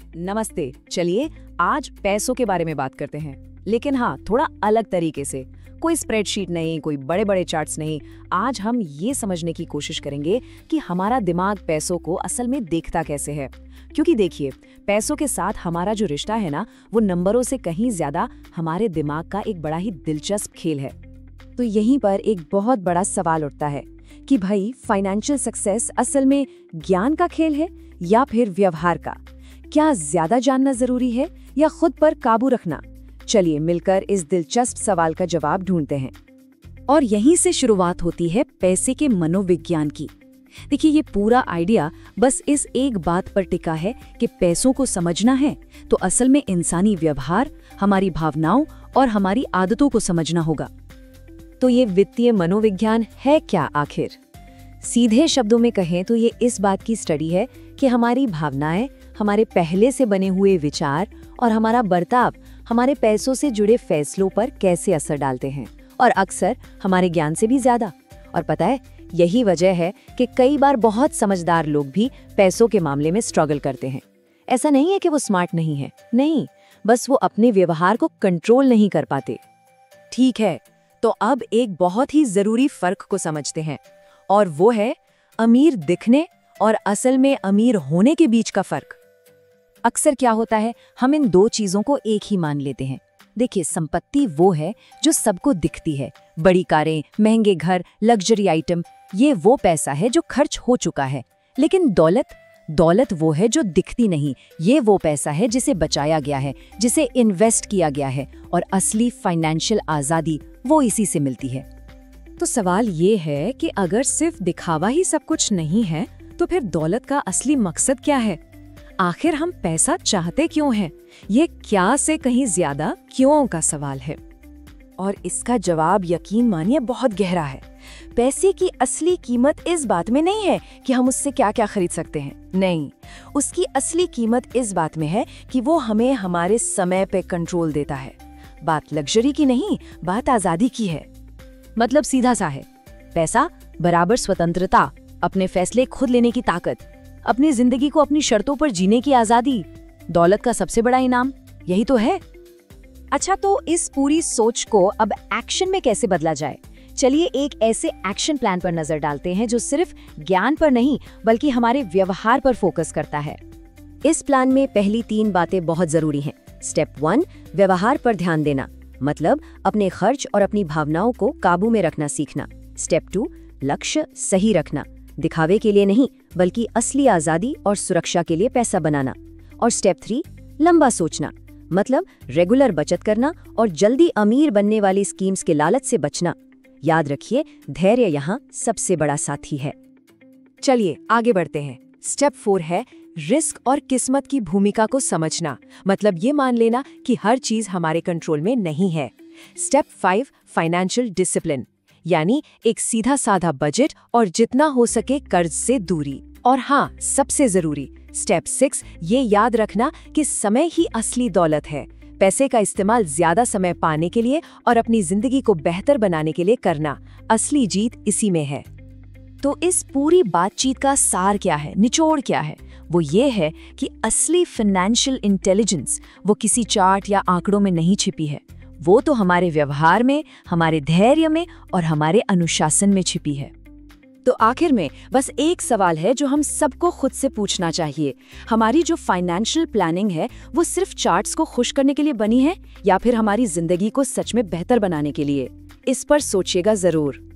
नमस्ते। चलिए आज पैसों के बारे में बात करते हैं, लेकिन हाँ, थोड़ा अलग तरीके से। कोई स्प्रेडशीट नहीं, कोई बड़े बड़े चार्ट्स नहीं। आज हम ये समझने की कोशिश करेंगे कि हमारा दिमाग पैसों को असल में देखता कैसे है। क्योंकि देखिए, पैसों के साथ हमारा जो रिश्ता है ना, वो नंबरों से कहीं ज्यादा हमारे दिमाग का एक बड़ा ही दिलचस्प खेल है। तो यहीं पर एक बहुत बड़ा सवाल उठता है कि भाई, फाइनेंशियल सक्सेस असल में ज्ञान का खेल है या फिर व्यवहार का? क्या ज्यादा जानना जरूरी है या खुद पर काबू रखना? चलिए मिलकर इस दिलचस्प सवाल का जवाब ढूंढते हैं। और यहीं से शुरुआत होती है पैसे के मनोविज्ञान की। देखिए, ये पूरा आइडिया बस इस एक बात पर टिका है कि पैसों को समझना है तो असल में इंसानी व्यवहार, हमारी भावनाओं और हमारी आदतों को समझना होगा। तो ये वित्तीय मनोविज्ञान है क्या आखिर? सीधे शब्दों में कहें तो ये इस बात की स्टडी है कि हमारी भावनाएं, हमारे पहले से बने हुए विचार और हमारा बर्ताव हमारे पैसों से जुड़े फैसलों पर कैसे असर डालते हैं, और अक्सर हमारे ज्ञान से भी ज्यादा। और पता है, यही वजह है कि कई बार बहुत समझदार लोग भी पैसों के मामले में स्ट्रगल करते हैं। ऐसा नहीं है कि वो स्मार्ट नहीं है, नहीं, बस वो अपने व्यवहार को कंट्रोल नहीं कर पाते। ठीक है, तो अब एक बहुत ही जरूरी फर्क को समझते हैं, और वो है अमीर दिखने और असल में अमीर होने के बीच का फर्क। अक्सर क्या होता है, हम इन दो चीजों को एक ही मान लेते हैं। देखिए, संपत्ति वो है जो सबको दिखती है, बड़ी कारें, महंगे घर, लग्जरी आइटम, ये वो पैसा है जो खर्च हो चुका है। लेकिन दौलत वो है जो दिखती नहीं, ये वो पैसा है जिसे बचाया गया है, जिसे इन्वेस्ट किया गया है, और असली फाइनेंशियल आजादी वो इसी से मिलती है। तो सवाल ये है कि अगर सिर्फ दिखावा ही सब कुछ नहीं है, तो फिर दौलत का असली मकसद क्या है? आखिर हम पैसा चाहते क्यों हैं? ये क्या से कहीं ज्यादा क्यों का सवाल है, और इसका जवाब यकीन मानिए बहुत गहरा है। पैसे की असली कीमत इस बात में नहीं है कि हम उससे क्या क्या खरीद सकते हैं, नहीं, उसकी असली कीमत इस बात में है कि वो हमें हमारे समय पे कंट्रोल देता है। बात लग्जरी की नहीं, बात आजादी की है। मतलब सीधा सा है, पैसा बराबर स्वतंत्रता, अपने फैसले खुद लेने की ताकत, अपनी जिंदगी को अपनी शर्तों पर जीने की आजादी। दौलत का सबसे बड़ा इनाम यही तो है। अच्छा, तो इस पूरी सोच को अब एक्शन में कैसे बदला जाए? चलिए एक ऐसे एक्शन प्लान पर नजर डालते हैं जो सिर्फ ज्ञान पर नहीं बल्कि हमारे व्यवहार पर फोकस करता है। इस प्लान में पहली 3 बातें बहुत जरूरी हैं। स्टेप 1, व्यवहार पर ध्यान देना, मतलब अपने खर्च और अपनी भावनाओं को काबू में रखना सीखना। स्टेप 2, लक्ष्य सही रखना, दिखावे के लिए नहीं बल्कि असली आजादी और सुरक्षा के लिए पैसा बनाना। और स्टेप 3, लंबा सोचना, मतलब रेगुलर बचत करना और जल्दी अमीर बनने वाली स्कीम्स के लालच से बचना। याद रखिए, धैर्य यहाँ सबसे बड़ा साथी है। चलिए आगे बढ़ते हैं। स्टेप 4 है रिस्क और किस्मत की भूमिका को समझना, मतलब ये मान लेना कि हर चीज हमारे कंट्रोल में नहीं है। स्टेप 5, फाइनेंशियल डिसिप्लिन, यानी एक सीधा साधा बजट और जितना हो सके कर्ज से दूरी। और हाँ, सबसे जरूरी स्टेप 6, ये याद रखना कि समय ही असली दौलत है। पैसे का इस्तेमाल ज्यादा समय पाने के लिए और अपनी जिंदगी को बेहतर बनाने के लिए करना, असली जीत इसी में है। तो इस पूरी बातचीत का सार क्या है, निचोड़ क्या है? वो ये है कि असली फाइनेंशियल इंटेलिजेंस वो किसी चार्ट या आंकड़ों में नहीं छिपी है, वो तो हमारे व्यवहार में, हमारे धैर्य में और हमारे अनुशासन में छिपी है। तो आखिर में बस एक सवाल है जो हम सबको खुद से पूछना चाहिए, हमारी जो फाइनेंशियल प्लानिंग है वो सिर्फ चार्ट्स को खुश करने के लिए बनी है या फिर हमारी जिंदगी को सच में बेहतर बनाने के लिए? इस पर सोचिएगा जरूर।